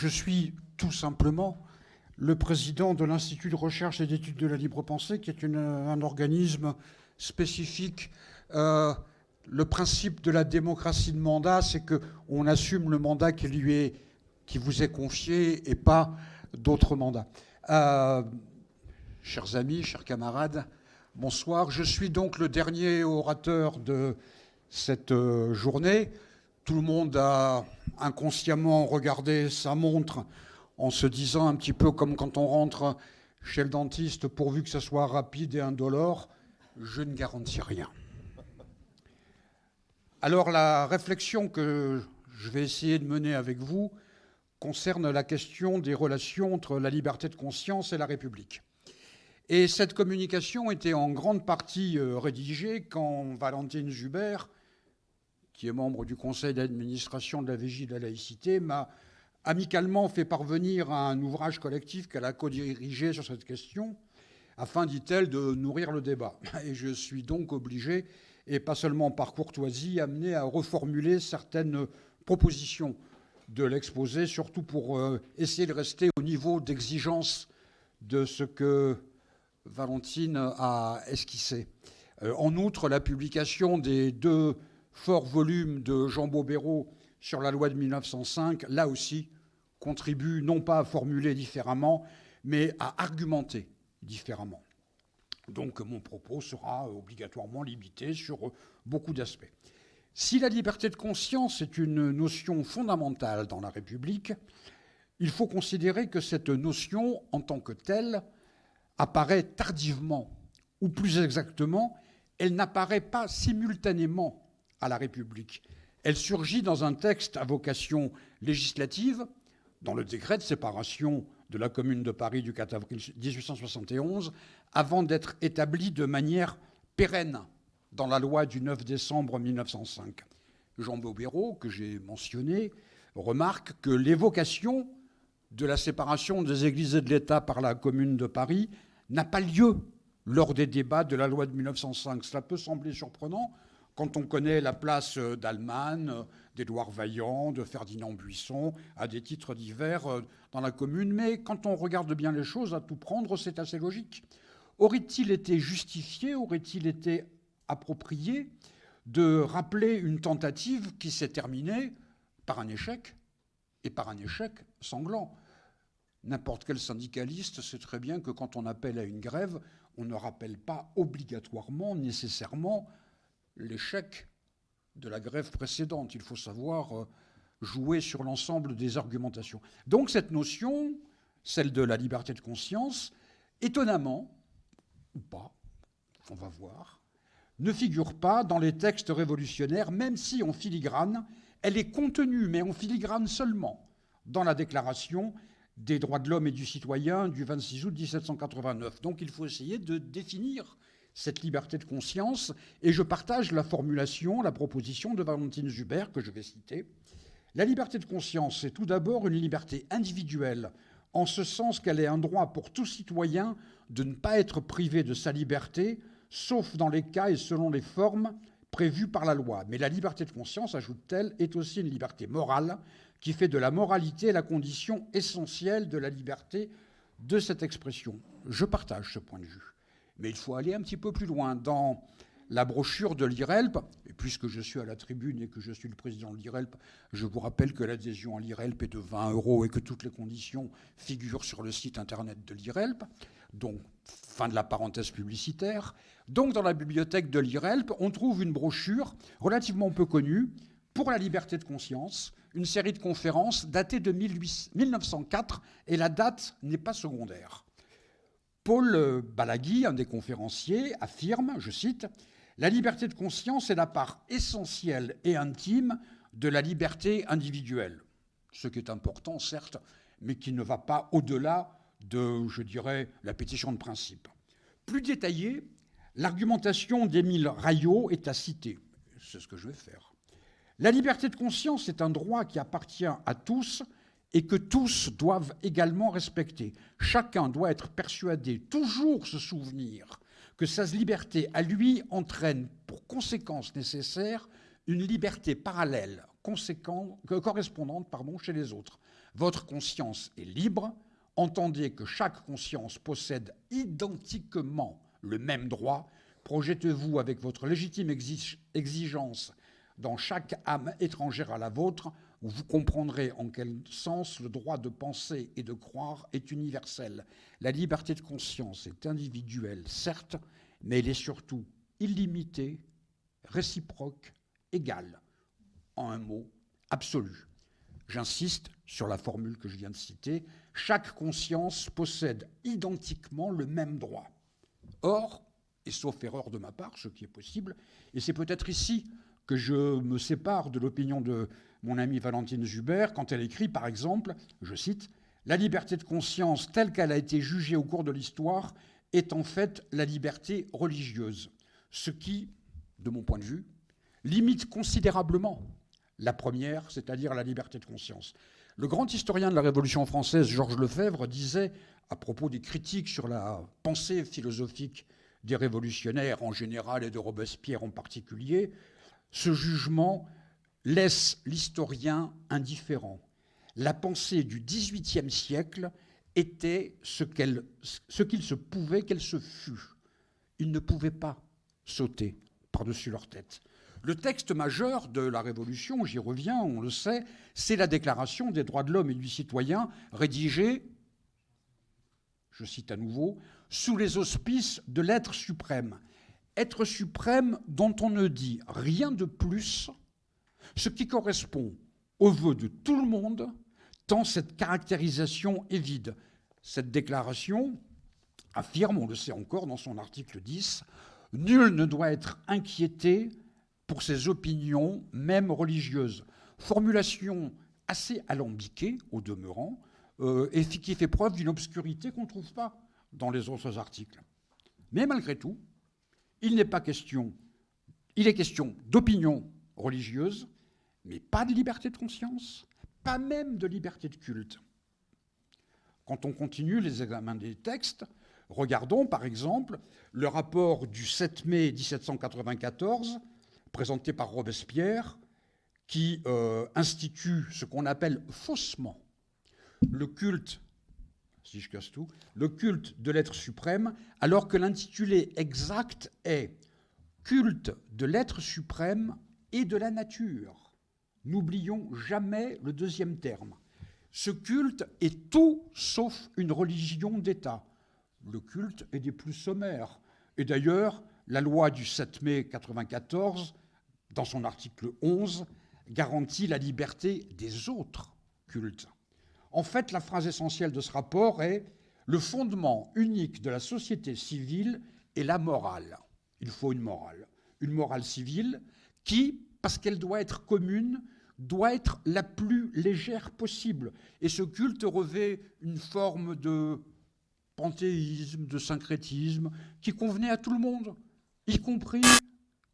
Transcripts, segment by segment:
Je suis tout simplement le président de l'Institut de recherche et d'études de la libre pensée, qui est un organisme spécifique. Le principe de la démocratie de mandat, c'est qu'on assume le mandat qui vous est confié et pas d'autres mandats. Chers amis, chers camarades, bonsoir. Je suis donc le dernier orateur de cette journée. Tout le monde a inconsciemment regardé sa montre en se disant un petit peu comme quand on rentre chez le dentiste, pourvu que ça soit rapide et indolore, je ne garantis rien. Alors la réflexion que je vais essayer de mener avec vous concerne la question des relations entre la liberté de conscience et la République. Et cette communication était en grande partie rédigée quand Valentine Zuber, qui est membre du conseil d'administration de la Vigie de la laïcité, m'a amicalement fait parvenir à un ouvrage collectif qu'elle a co-dirigé sur cette question, afin, dit-elle, de nourrir le débat. Et je suis donc obligé, et pas seulement par courtoisie, amené à reformuler certaines propositions de l'exposé, surtout pour essayer de rester au niveau d'exigence de ce que Valentine a esquissé. En outre, la publication des 2 forts volumes de Jean Bobéro sur la loi de 1905, là aussi, contribue non pas à formuler différemment, mais à argumenter différemment. Donc mon propos sera obligatoirement limité sur beaucoup d'aspects. Si la liberté de conscience est une notion fondamentale dans la République, il faut considérer que cette notion, en tant que telle, apparaît tardivement, ou plus exactement, elle n'apparaît pas simultanément à la République. Elle surgit dans un texte à vocation législative, dans le décret de séparation de la Commune de Paris du 4 avril 1871, avant d'être établie de manière pérenne dans la loi du 9 décembre 1905. Jean Bobéro, que j'ai mentionné, remarque que l'évocation de la séparation des Églises et de l'État par la Commune de Paris n'a pas lieu lors des débats de la loi de 1905. Cela peut sembler surprenant quand on connaît la place d'Allemagne, d'Édouard Vaillant, de Ferdinand Buisson, à des titres divers dans la Commune, mais quand on regarde bien les choses, à tout prendre, c'est assez logique. Aurait-il été justifié, aurait-il été approprié de rappeler une tentative qui s'est terminée par un échec, et par un échec sanglant? N'importe quel syndicaliste sait très bien que quand on appelle à une grève, on ne rappelle pas obligatoirement, nécessairement, l'échec de la grève précédente. Il faut savoir jouer sur l'ensemble des argumentations. Donc cette notion, celle de la liberté de conscience, étonnamment, ou pas, on va voir, ne figure pas dans les textes révolutionnaires, même si en filigrane, elle est contenue, mais en filigrane seulement, dans la Déclaration des droits de l'homme et du citoyen du 26 août 1789. Donc il faut essayer de définir cette liberté de conscience, et je partage la formulation, la proposition de Valentine Zuber, que je vais citer. La liberté de conscience, c'est tout d'abord une liberté individuelle, en ce sens qu'elle est un droit pour tout citoyen de ne pas être privé de sa liberté, sauf dans les cas et selon les formes prévues par la loi. Mais la liberté de conscience, ajoute-t-elle, est aussi une liberté morale, qui fait de la moralité la condition essentielle de la liberté de cette expression. Je partage ce point de vue. Mais il faut aller un petit peu plus loin. Dans la brochure de l'IRELP, et puisque je suis à la tribune et que je suis le président de l'IRELP, je vous rappelle que l'adhésion à l'IRELP est de 20 € et que toutes les conditions figurent sur le site internet de l'IRELP. Donc, fin de la parenthèse publicitaire. Donc, dans la bibliothèque de l'IRELP, on trouve une brochure relativement peu connue pour la liberté de conscience, une série de conférences datée de 1904, et la date n'est pas secondaire. Paul Balaghi, un des conférenciers, affirme, je cite, « La liberté de conscience est la part essentielle et intime de la liberté individuelle », ce qui est important, certes, mais qui ne va pas au-delà de, je dirais, la pétition de principe. Plus détaillée, l'argumentation d'Émile Rayot est à citer. C'est ce que je vais faire. La liberté de conscience est un droit qui appartient à tous et que tous doivent également respecter. Chacun doit être persuadé, toujours se souvenir, que sa liberté à lui entraîne pour conséquence nécessaire une liberté parallèle, correspondante chez les autres. Votre conscience est libre. Entendez que chaque conscience possède identiquement le même droit. Projetez-vous avec votre légitime exigence dans chaque âme étrangère à la vôtre, où vous comprendrez en quel sens le droit de penser et de croire est universel. La liberté de conscience est individuelle, certes, mais elle est surtout illimitée, réciproque, égale. En un mot, absolue. J'insiste sur la formule que je viens de citer. Chaque conscience possède identiquement le même droit. Or, et sauf erreur de ma part, ce qui est possible, et c'est peut-être ici que je me sépare de l'opinion de mon amie Valentine Zuber quand elle écrit, par exemple, je cite, « La liberté de conscience telle qu'elle a été jugée au cours de l'histoire est en fait la liberté religieuse, ce qui, de mon point de vue, limite considérablement la première, c'est-à-dire la liberté de conscience. » Le grand historien de la Révolution française, Georges Lefebvre, disait, à propos des critiques sur la pensée philosophique des révolutionnaires en général et de Robespierre en particulier, ce jugement laisse l'historien indifférent. La pensée du XVIIIe siècle était ce qu'il se pouvait qu'elle se fût. Ils ne pouvaient pas sauter par-dessus leur tête. Le texte majeur de la Révolution, j'y reviens, on le sait, c'est la Déclaration des droits de l'homme et du citoyen, rédigée, je cite à nouveau, sous les auspices de l'être suprême. Être suprême dont on ne dit rien de plus, ce qui correspond au vœu de tout le monde, tant cette caractérisation est vide. Cette déclaration affirme, on le sait encore dans son article 10, « Nul ne doit être inquiété pour ses opinions, même religieuses ». Formulation assez alambiquée, au demeurant, et qui fait preuve d'une obscurité qu'on ne trouve pas dans les autres articles. Mais malgré tout, il est question d'opinion religieuse, mais pas de liberté de conscience, pas même de liberté de culte. Quand on continue les examens des textes, regardons par exemple le rapport du 7 mai 1794, présenté par Robespierre, qui institue ce qu'on appelle faussement le culte, si je casse tout, le culte de l'être suprême, alors que l'intitulé exact est « Culte de l'être suprême et de la nature ». N'oublions jamais le deuxième terme. Ce culte est tout sauf une religion d'État. Le culte est des plus sommaires. Et d'ailleurs, la loi du 7 mai 1994, dans son article 11, garantit la liberté des autres cultes. En fait, la phrase essentielle de ce rapport est « Le fondement unique de la société civile est la morale ». Il faut une morale civile qui, parce qu'elle doit être commune, doit être la plus légère possible. Et ce culte revêt une forme de panthéisme, de syncrétisme, qui convenait à tout le monde, y compris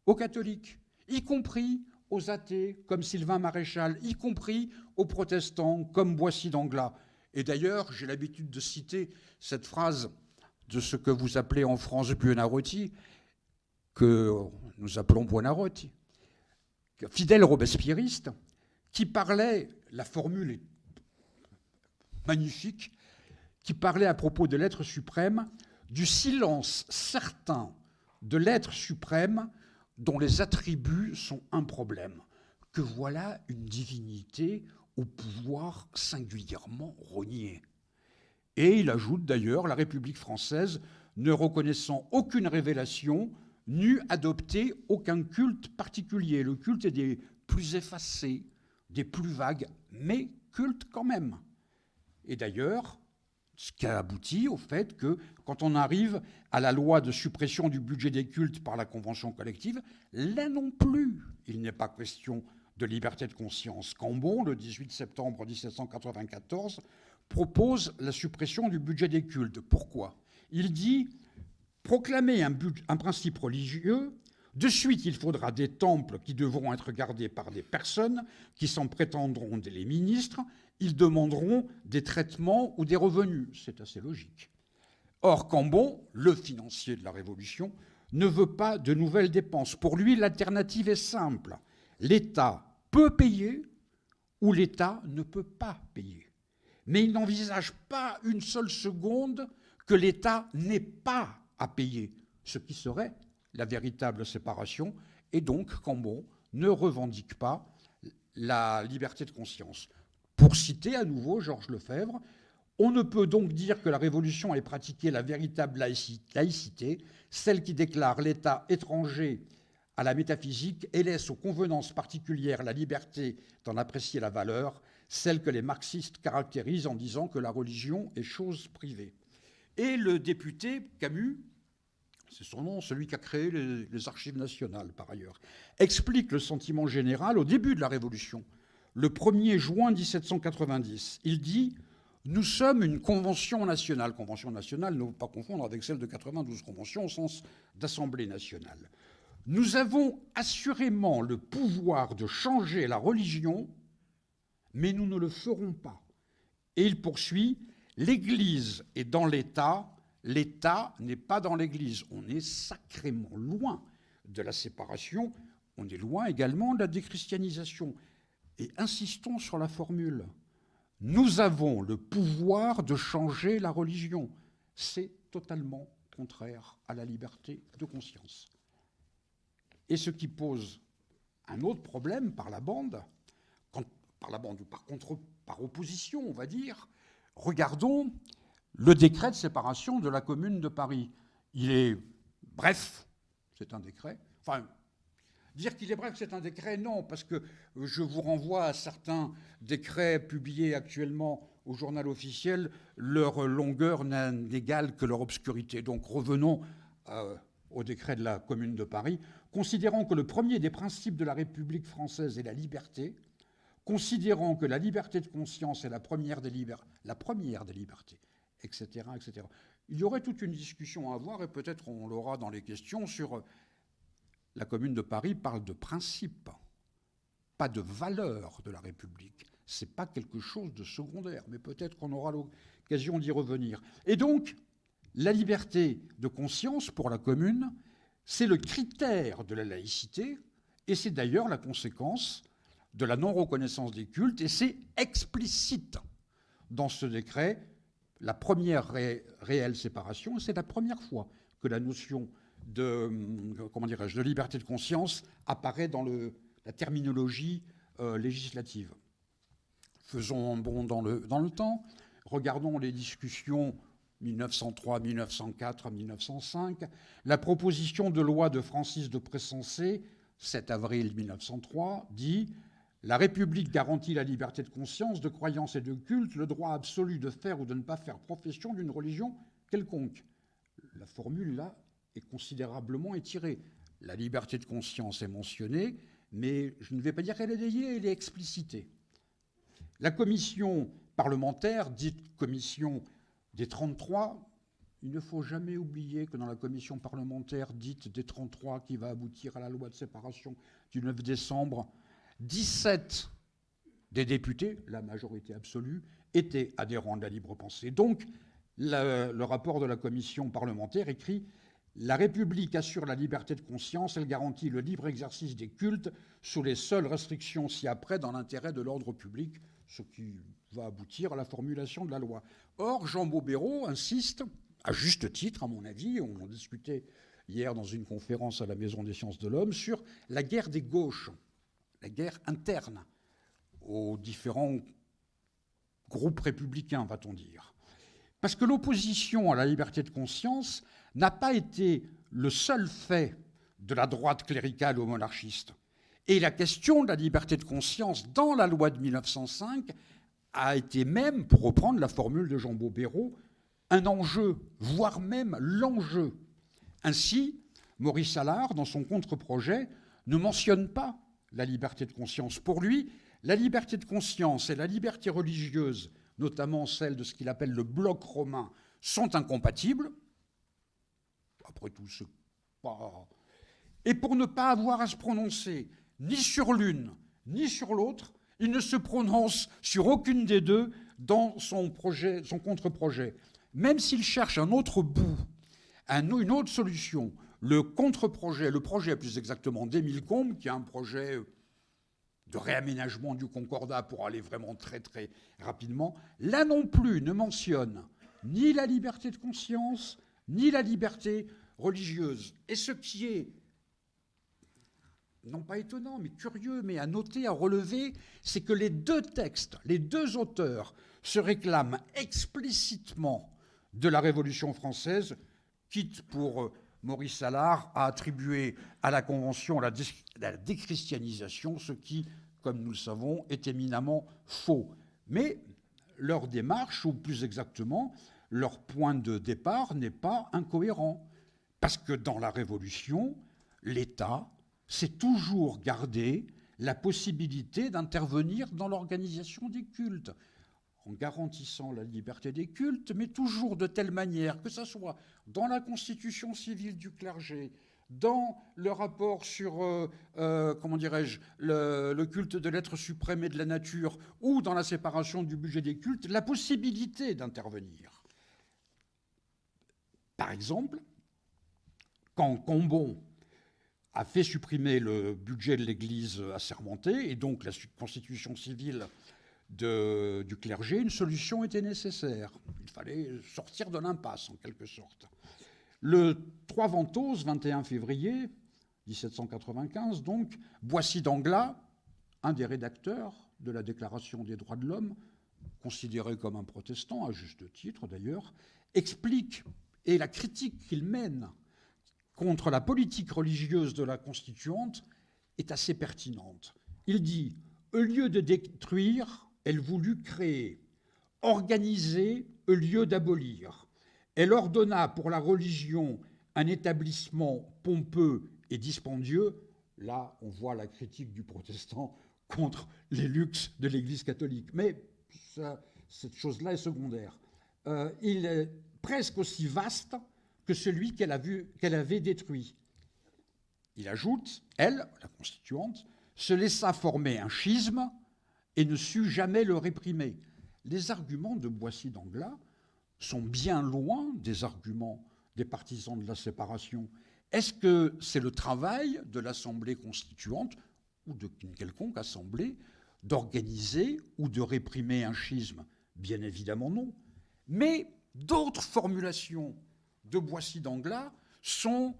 aux catholiques, y compris aux athées comme Sylvain Maréchal, y compris aux protestants comme Boissy d'Anglas. Et d'ailleurs, j'ai l'habitude de citer cette phrase de ce que vous appelez en France Buonarroti, que nous appelons Buonarroti, fidèle robespierriste, qui parlait, la formule est magnifique, qui parlait à propos de l'être suprême, du silence certain de l'être suprême dont les attributs sont un problème, que voilà une divinité au pouvoir singulièrement rogné. Et il ajoute d'ailleurs, la République française ne reconnaissant aucune révélation, n'eût adopté aucun culte particulier. Le culte est des plus effacés, des plus vagues, mais culte quand même. Et d'ailleurs, ce qui a abouti au fait que, quand on arrive à la loi de suppression du budget des cultes par la convention collective, là non plus, il n'est pas question de liberté de conscience. Cambon, le 18 septembre 1794, propose la suppression du budget des cultes. Pourquoi ? Il dit « Proclamer un principe religieux, de suite il faudra des temples qui devront être gardés par des personnes qui s'en prétendront les ministres, ils demanderont des traitements ou des revenus. » C'est assez logique. Or, Cambon, le financier de la Révolution, ne veut pas de nouvelles dépenses. Pour lui, l'alternative est simple. L'État peut payer ou l'État ne peut pas payer. mais il n'envisage pas une seule seconde que l'État n'ait pas à payer, ce qui serait la véritable séparation, et donc Cambon ne revendique pas la liberté de conscience. Pour citer à nouveau Georges Lefebvre, on ne peut donc dire que la Révolution ait pratiqué la véritable laïcité, celle qui déclare l'État étranger à la métaphysique et laisse aux convenances particulières la liberté d'en apprécier la valeur, celle que les marxistes caractérisent en disant que la religion est chose privée. Et le député Camus, c'est son nom, celui qui a créé les archives nationales par ailleurs, explique le sentiment général au début de la Révolution, le 1er juin 1790. Il dit « Nous sommes une convention nationale ». Convention nationale, ne faut pas confondre avec celle de 92, convention au sens d'Assemblée nationale. « Nous avons assurément le pouvoir de changer la religion, mais nous ne le ferons pas. » Et il poursuit « L'Église est dans l'État, l'État n'est pas dans l'Église. » On est sacrément loin de la séparation, on est loin également de la déchristianisation. Et insistons sur la formule. Nous avons le pouvoir de changer la religion. C'est totalement contraire à la liberté de conscience. Et ce qui pose un autre problème par la bande, ou par opposition, on va dire, regardons le décret de séparation de la Commune de Paris. Il est bref, c'est un décret. Enfin, dire qu'il est bref, c'est un décret, non, parce que je vous renvoie à certains décrets publiés actuellement au journal officiel, leur longueur n'égale que leur obscurité. Donc revenons au décret de la Commune de Paris. Considérant que le premier des principes de la République française est la liberté, considérant que la liberté de conscience est la première des libertés, etc., etc. Il y aurait toute une discussion à avoir, et peut-être on l'aura dans les questions, sur la Commune de Paris parle de principe, pas de valeur de la République. Ce n'est pas quelque chose de secondaire, mais peut-être qu'on aura l'occasion d'y revenir. Et donc, la liberté de conscience pour la Commune, c'est le critère de la laïcité, et c'est d'ailleurs la conséquence de la non-reconnaissance des cultes, et c'est explicite dans ce décret, la première réelle séparation, et c'est la première fois que la notion de liberté de conscience apparaît dans la terminologie législative. Faisons un bond dans le temps, regardons les discussions 1903, 1904, 1905, la proposition de loi de Francis de Pressensé, 7 avril 1903, dit « La République garantit la liberté de conscience, de croyance et de culte, le droit absolu de faire ou de ne pas faire profession d'une religion quelconque. » La formule, là, est considérablement étirée. La liberté de conscience est mentionnée, mais je ne vais pas dire qu'elle est déliée, elle est explicitée. La commission parlementaire, dite commission des 33, il ne faut jamais oublier que dans la commission parlementaire dite des 33, qui va aboutir à la loi de séparation du 9 décembre, 17 des députés, la majorité absolue, étaient adhérents de la libre pensée. Donc, le rapport de la commission parlementaire écrit « La République assure la liberté de conscience, elle garantit le libre exercice des cultes sous les seules restrictions ci-après dans l'intérêt de l'ordre public », ce qui va aboutir à la formulation de la loi. Or, Jean Bobéro insiste, à juste titre, à mon avis, on en discutait hier dans une conférence à la Maison des sciences de l'homme, sur la guerre des gauches, la guerre interne aux différents groupes républicains, va-t-on dire. Parce que l'opposition à la liberté de conscience n'a pas été le seul fait de la droite cléricale ou monarchiste. Et la question de la liberté de conscience dans la loi de 1905 a été même, pour reprendre la formule de Jean Bobéro, un enjeu, voire même l'enjeu. Ainsi, Maurice Allard, dans son contre-projet, ne mentionne pas la liberté de conscience. Pour lui, la liberté de conscience et la liberté religieuse, notamment celle de ce qu'il appelle le bloc romain, sont incompatibles. Après tout, c'est pas... Et pour ne pas avoir à se prononcer ni sur l'une, ni sur l'autre, il ne se prononce sur aucune des deux dans son contre-projet. Même s'il cherche un autre bout, une autre solution, le contre-projet, le projet plus exactement d'Émile Combes, qui est un projet de réaménagement du Concordat pour aller vraiment très très rapidement, là non plus ne mentionne ni la liberté de conscience, ni la liberté religieuse. Et ce qui est, non pas étonnant, mais curieux, mais à noter, à relever, c'est que les deux textes, les deux auteurs se réclament explicitement de la Révolution française, quitte pour Maurice Allard à attribuer à la Convention la déchristianisation, ce qui, comme nous le savons, est éminemment faux. Mais leur démarche, ou plus exactement, leur point de départ n'est pas incohérent. Parce que dans la Révolution, l'État s'est toujours gardé la possibilité d'intervenir dans l'organisation des cultes, en garantissant la liberté des cultes, mais toujours de telle manière que ce soit dans la constitution civile du clergé, dans le rapport sur, comment dirais-je, le culte de l'être suprême et de la nature, ou dans la séparation du budget des cultes, la possibilité d'intervenir. Par exemple, quand Cambon a fait supprimer le budget de l'Église assermentée, et donc la constitution civile du clergé, une solution était nécessaire. Il fallait sortir de l'impasse, en quelque sorte. Le 3 Ventose, 21 février 1795, donc, Boissy d'Anglas, un des rédacteurs de la Déclaration des droits de l'homme, considéré comme un protestant, à juste titre d'ailleurs, explique, et la critique qu'il mène contre la politique religieuse de la Constituante est assez pertinente. Il dit « Au lieu de détruire, elle voulut créer, organiser au lieu d'abolir. Elle ordonna pour la religion un établissement pompeux et dispendieux. » Là, on voit la critique du protestant contre les luxes de l'Église catholique. Mais cette chose-là est secondaire. Il est presque aussi vaste que celui qu'elle avait détruit. Il ajoute, elle, la constituante, se laissa former un schisme et ne sut jamais le réprimer. Les arguments de Boissy d'Anglas sont bien loin des arguments des partisans de la séparation. Est-ce que c'est le travail de l'Assemblée constituante ou d'une quelconque assemblée d'organiser ou de réprimer un schisme? Bien évidemment non. Mais d'autres formulations de Boissy d'Anglas sont,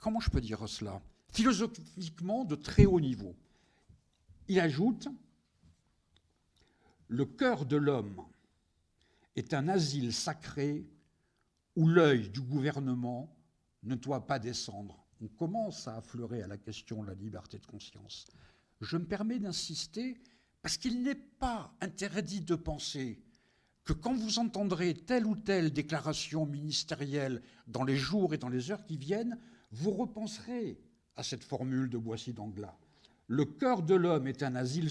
comment je peux dire cela, philosophiquement de très haut niveau. Il ajoute « Le cœur de l'homme est un asile sacré où l'œil du gouvernement ne doit pas descendre. » On commence à affleurer à la question de la liberté de conscience. Je me permets d'insister parce qu'il n'est pas interdit de penser que quand vous entendrez telle ou telle déclaration ministérielle dans les jours et dans les heures qui viennent, vous repenserez à cette formule de Boissy d'Anglas. Le cœur de l'homme est un asile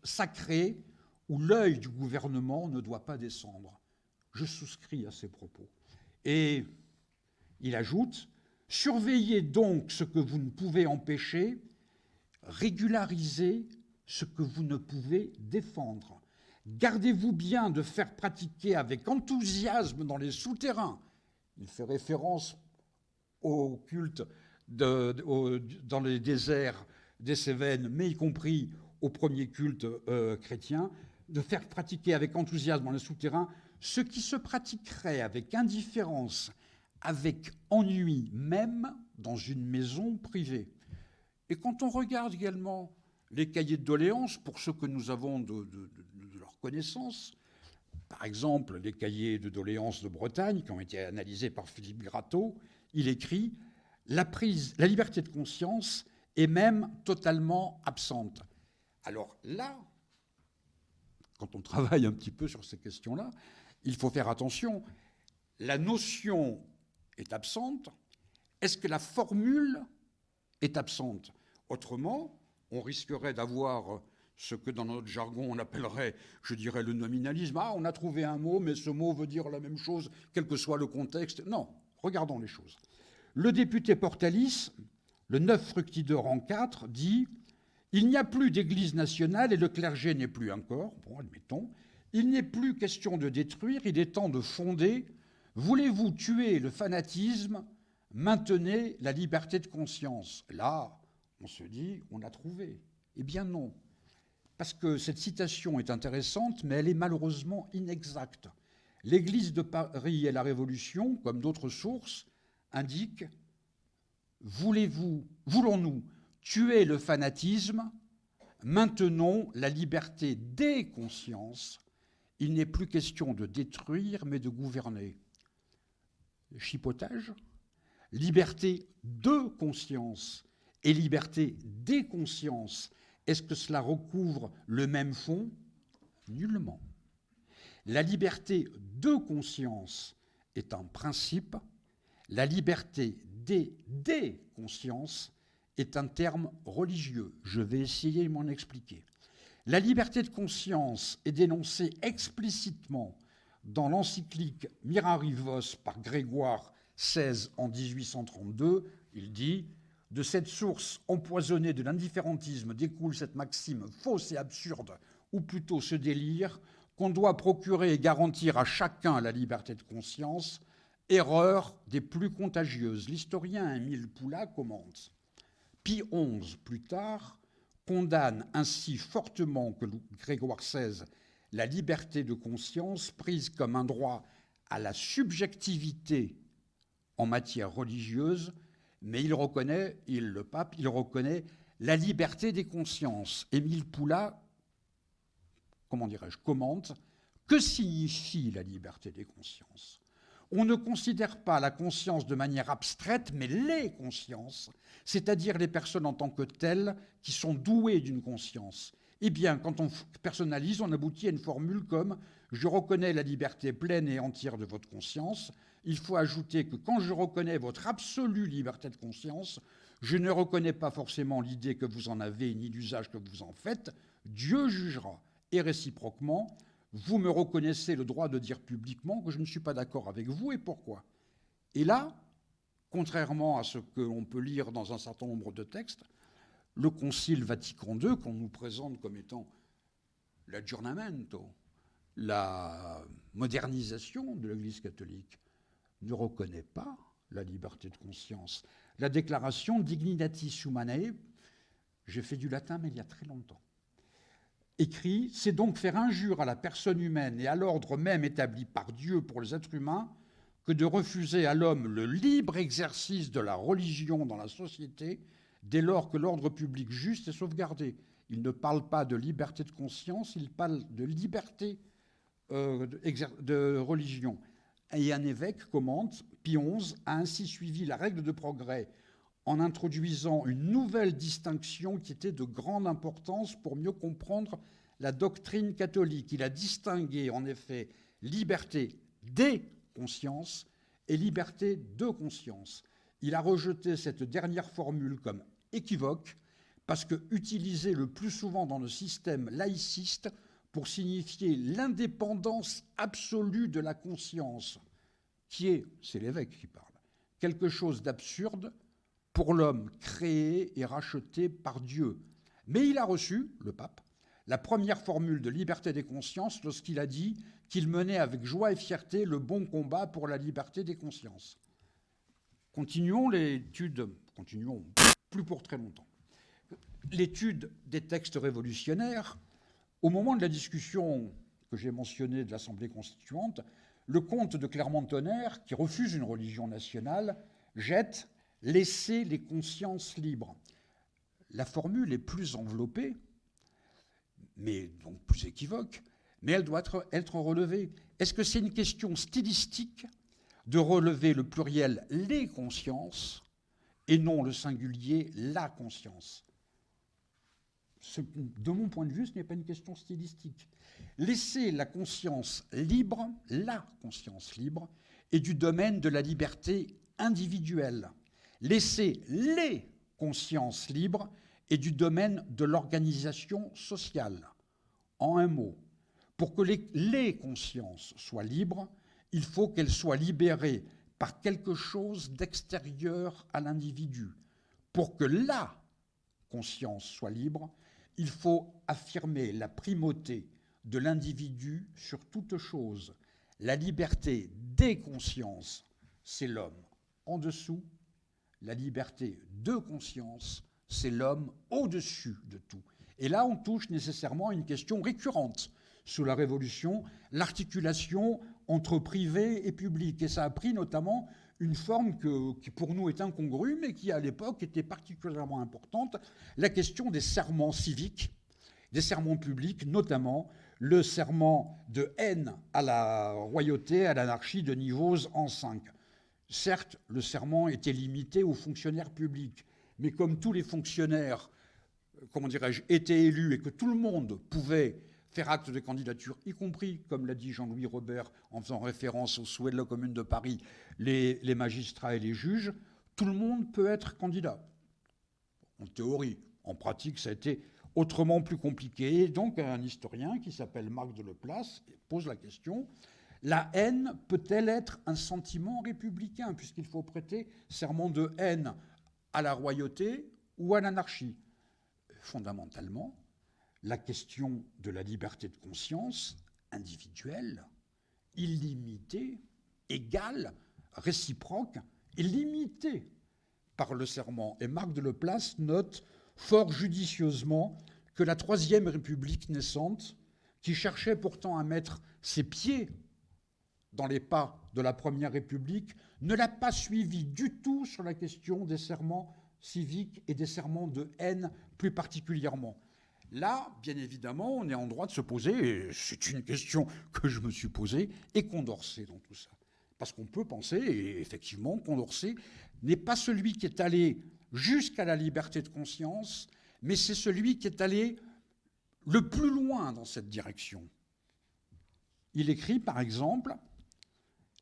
sacré où l'œil du gouvernement ne doit pas descendre. Je souscris à ces propos. Et il ajoute, surveillez donc ce que vous ne pouvez empêcher, régularisez ce que vous ne pouvez défendre. Gardez-vous bien de faire pratiquer avec enthousiasme dans les souterrains. Il fait référence au culte dans les déserts des Cévennes, mais y compris au premier culte chrétien, de faire pratiquer avec enthousiasme dans les souterrains ce qui se pratiquerait avec indifférence, avec ennui, même dans une maison privée. Et quand on regarde également les cahiers de doléances, pour ceux que nous avons de leur connaissance, par exemple les cahiers de doléances de Bretagne, qui ont été analysés par Philippe Gratteau, il écrit « La liberté de conscience est même totalement absente ». Alors là, quand on travaille un petit peu sur ces questions-là, il faut faire attention. La notion est absente. Est-ce que la formule est absente? Autrement, on risquerait d'avoir ce que dans notre jargon on appellerait, je dirais, le nominalisme. Ah, on a trouvé un mot, mais ce mot veut dire la même chose, quel que soit le contexte. Non, regardons les choses. Le député Portalis, le 9 Fructidor en 4, dit « Il n'y a plus d'église nationale et le clergé n'est plus un corps. » Bon, admettons. « Il n'est plus question de détruire, il est temps de fonder. Voulez-vous tuer le fanatisme? Maintenez la liberté de conscience. » Là, on se dit, on a trouvé. Eh bien non, parce que cette citation est intéressante, mais elle est malheureusement inexacte. L'Église de Paris et la Révolution, comme d'autres sources, indiquent « Voulons-nous tuer le fanatisme ? Maintenons la liberté des consciences. Il n'est plus question de détruire, mais de gouverner. » Chipotage. Liberté de conscience et liberté des consciences, est-ce que cela recouvre le même fond ? Nullement. La liberté de conscience est un principe, la liberté des consciences est un terme religieux. Je vais essayer de m'en expliquer. La liberté de conscience est dénoncée explicitement dans l'encyclique Mirarivos par Grégoire XVI en 1832. Il dit « De cette source empoisonnée de l'indifférentisme découle cette maxime fausse et absurde, ou plutôt ce délire, qu'on doit procurer et garantir à chacun la liberté de conscience, erreur des plus contagieuses. » L'historien Émile Poula commente. Pie XI, plus tard, condamne ainsi fortement que Grégoire XVI la liberté de conscience prise comme un droit à la subjectivité en matière religieuse, mais le pape reconnaît la liberté des consciences. Émile Poula, commente, que signifie la liberté des consciences ? On ne considère pas la conscience de manière abstraite, mais les consciences, c'est-à-dire les personnes en tant que telles qui sont douées d'une conscience. Eh bien, quand on personnalise, on aboutit à une formule comme « Je reconnais la liberté pleine et entière de votre conscience ». Il faut ajouter que quand je reconnais votre absolue liberté de conscience, je ne reconnais pas forcément l'idée que vous en avez ni l'usage que vous en faites. Dieu jugera. Et réciproquement, vous me reconnaissez le droit de dire publiquement que je ne suis pas d'accord avec vous et pourquoi. Et là, contrairement à ce que l'on peut lire dans un certain nombre de textes, le Concile Vatican II, qu'on nous présente comme étant l'aggiornamento, la modernisation de l'Église catholique, ne reconnaît pas la liberté de conscience. La déclaration Dignitatis Humanae, j'ai fait du latin, mais il y a très longtemps, écrit « C'est donc faire injure à la personne humaine et à l'ordre même établi par Dieu pour les êtres humains que de refuser à l'homme le libre exercice de la religion dans la société dès lors que l'ordre public juste est sauvegardé. » Il ne parle pas de liberté de conscience, il parle de liberté de religion. Et un évêque commente « Pie XI a ainsi suivi la règle de progrès en introduisant une nouvelle distinction qui était de grande importance pour mieux comprendre la doctrine catholique. Il a distingué en effet liberté des consciences et liberté de conscience. Il a rejeté cette dernière formule comme équivoque parce que utilisée le plus souvent dans le système laïciste pour signifier l'indépendance absolue de la conscience, qui est, c'est l'évêque qui parle, quelque chose d'absurde pour l'homme créé et racheté par Dieu. Mais il a reçu, le pape, la première formule de liberté des consciences lorsqu'il a dit qu'il menait avec joie et fierté le bon combat pour la liberté des consciences. Continuons plus pour très longtemps. L'étude des textes révolutionnaires, au moment de la discussion que j'ai mentionnée de l'Assemblée constituante, le comte de Clermont-Tonnerre, qui refuse une religion nationale, jette « laisser les consciences libres ». La formule est plus enveloppée, mais donc plus équivoque, mais elle doit être relevée. Est-ce que c'est une question stylistique de relever le pluriel « les consciences » et non le singulier « la conscience » ? De mon point de vue, ce n'est pas une question stylistique. Laisser la conscience libre est du domaine de la liberté individuelle. Laisser les consciences libres est du domaine de l'organisation sociale. En un mot, pour que les consciences soient libres, il faut qu'elles soient libérées par quelque chose d'extérieur à l'individu. Pour que la conscience soit libre, il faut affirmer la primauté de l'individu sur toute chose. La liberté des consciences, c'est l'homme en dessous. La liberté de conscience, c'est l'homme au-dessus de tout. Et là, on touche nécessairement à une question récurrente sous la Révolution, l'articulation entre privé et public. Et ça a pris notamment une forme qui pour nous est incongrue, mais qui à l'époque était particulièrement importante, la question des serments civiques, des serments publics, notamment le serment de haine à la royauté, à l'anarchie de Nivose en 5. Certes, le serment était limité aux fonctionnaires publics, mais comme tous les fonctionnaires, comment dirais-je, étaient élus et que tout le monde pouvait faire acte de candidature, y compris, comme l'a dit Jean-Louis Robert en faisant référence au souhait de la Commune de Paris, les magistrats et les juges, tout le monde peut être candidat. En théorie. En pratique, ça a été autrement plus compliqué. Et donc, un historien qui s'appelle Marc de Leplace pose la question, la haine peut-elle être un sentiment républicain, puisqu'il faut prêter serment de haine à la royauté ou à l'anarchie? Fondamentalement, la question de la liberté de conscience individuelle, illimitée, égale, réciproque, est limitée par le serment. Et Marc de Leplace note fort judicieusement que la Troisième République naissante, qui cherchait pourtant à mettre ses pieds dans les pas de la Première République, ne l'a pas suivi du tout sur la question des serments civiques et des serments de haine plus particulièrement. Là, bien évidemment, on est en droit de se poser, et c'est une question que je me suis posée, et Condorcet dans tout ça. Parce qu'on peut penser, et effectivement, Condorcet n'est pas celui qui est allé jusqu'à la liberté de conscience, mais c'est celui qui est allé le plus loin dans cette direction. Il écrit, par exemple,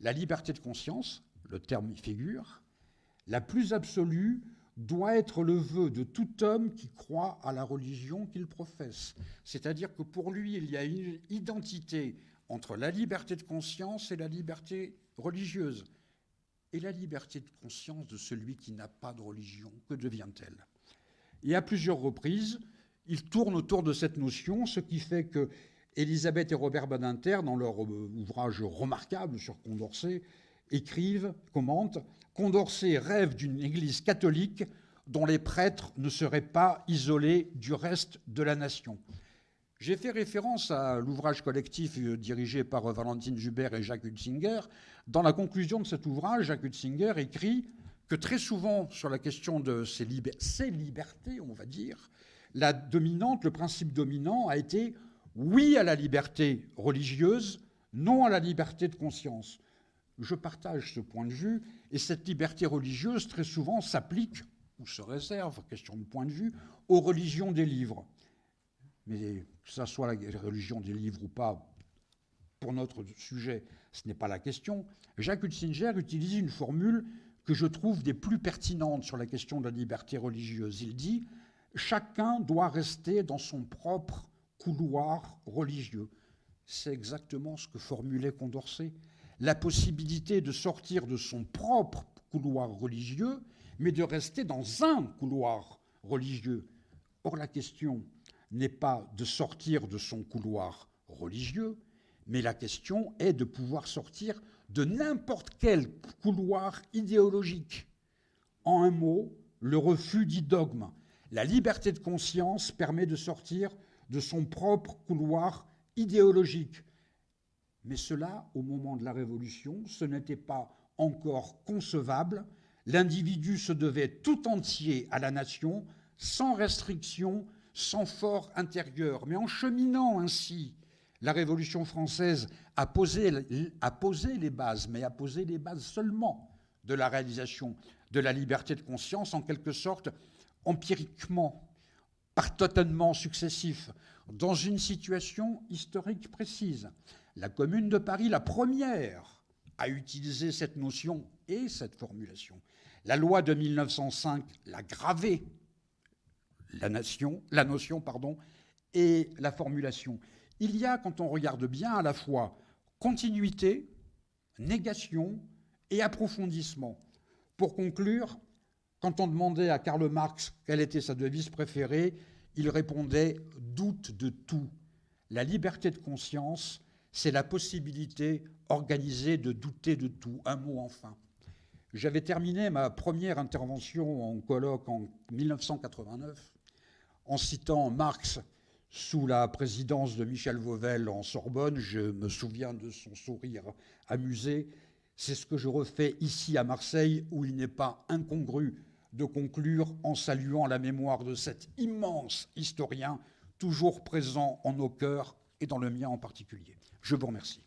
la liberté de conscience, le terme y figure, la plus absolue doit être le vœu de tout homme qui croit à la religion qu'il professe. C'est-à-dire que pour lui, il y a une identité entre la liberté de conscience et la liberté religieuse. Et la liberté de conscience de celui qui n'a pas de religion, que devient-elle? Et à plusieurs reprises, il tourne autour de cette notion, ce qui fait que Élisabeth et Robert Badinter, dans leur ouvrage remarquable sur Condorcet, écrivent, commentent, Condorcet rêve d'une église catholique dont les prêtres ne seraient pas isolés du reste de la nation. J'ai fait référence à l'ouvrage collectif dirigé par Valentine Jubert et Jacques Huetzinger. Dans la conclusion de cet ouvrage, Jacques Huetzinger écrit que très souvent, sur la question de ces libertés, on va dire, le principe dominant a été oui à la liberté religieuse, non à la liberté de conscience. Je partage ce point de vue, et cette liberté religieuse, très souvent, s'applique, ou se réserve, question de point de vue, aux religions des livres. Mais que ça soit la religion des livres ou pas, pour notre sujet, ce n'est pas la question. Jacques Huetzinger utilise une formule que je trouve des plus pertinentes sur la question de la liberté religieuse. Il dit « Chacun doit rester dans son propre couloir religieux ». C'est exactement ce que formulait Condorcet. La possibilité de sortir de son propre couloir religieux, mais de rester dans un couloir religieux. Or, la question n'est pas de sortir de son couloir religieux, mais la question est de pouvoir sortir de n'importe quel couloir idéologique. En un mot, le refus dit dogme. La liberté de conscience permet de sortir de son propre couloir idéologique. Mais cela, au moment de la Révolution, ce n'était pas encore concevable. L'individu se devait tout entier à la nation, sans restriction, sans fort intérieur. Mais en cheminant ainsi, la Révolution française a posé les bases, mais a posé les bases seulement de la réalisation de la liberté de conscience, en quelque sorte empiriquement, par tâtonnements successifs, dans une situation historique précise. La Commune de Paris, la première à utiliser cette notion et cette formulation. La loi de 1905 l'a gravée, la notion, et la formulation. Il y a, quand on regarde bien, à la fois continuité, négation et approfondissement. Pour conclure, quand on demandait à Karl Marx quelle était sa devise préférée, il répondait « doute de tout ». La liberté de conscience, c'est la possibilité organisée de douter de tout. Un mot enfin. J'avais terminé ma première intervention en colloque en 1989 en citant Marx sous la présidence de Michel Vauvel en Sorbonne. Je me souviens de son sourire amusé. C'est ce que je refais ici à Marseille, où il n'est pas incongru de conclure en saluant la mémoire de cet immense historien, toujours présent en nos cœurs et dans le mien en particulier. Je vous remercie.